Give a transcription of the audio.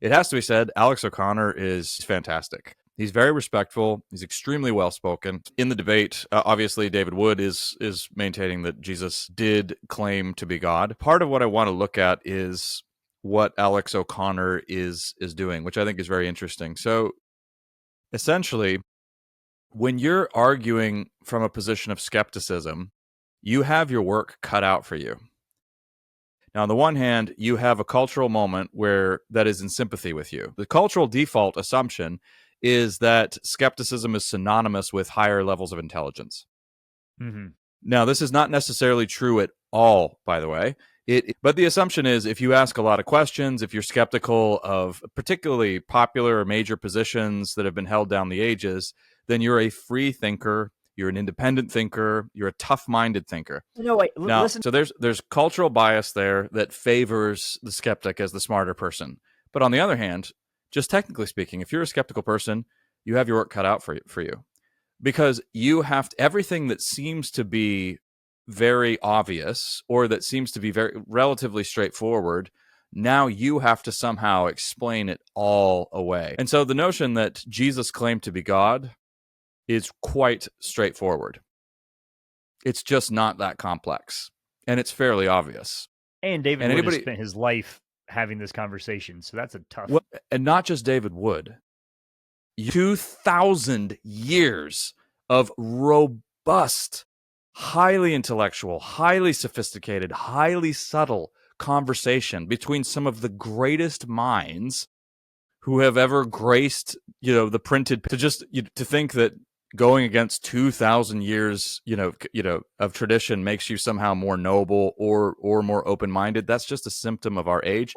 It has to be said, Alex O'Connor is fantastic. He's very respectful. He's extremely well spoken. In the debate, obviously, David Wood is maintaining that Jesus did claim to be God. Part of what I want to look at is what Alex O'Connor is doing, which I think is very interesting. So, essentially, when you're arguing from a position of skepticism, you have your work cut out for you. Now, on the one hand, you have a cultural moment where that is in sympathy with you. The cultural default assumption is that skepticism is synonymous with higher levels of intelligence. Mm-hmm. Now, this is not necessarily true at all, by the way. But the assumption is if you ask a lot of questions, if you're skeptical of particularly popular or major positions that have been held down the ages, then you're a free thinker, you're an independent thinker, you're a tough-minded thinker. No, wait. Now, Listen. so there's cultural bias there that favors the skeptic as the smarter person. But on the other hand, just technically speaking, if you're a skeptical person, you have your work cut out for you. Because you have everything that seems to be very obvious or that seems to be very relatively straightforward, now you have to somehow explain it all away. And so the notion that Jesus claimed to be God is quite straightforward. It's just not that complex, and it's fairly obvious. And David Wood has spent his life having this conversation, so that's a tough... Well, and not just David Wood. 2,000 years of robust, highly intellectual, highly sophisticated, highly subtle conversation between some of the greatest minds who have ever graced, the printed. To think that going against 2,000 years, of tradition makes you somehow more noble or more open-minded. That's just a symptom of our age.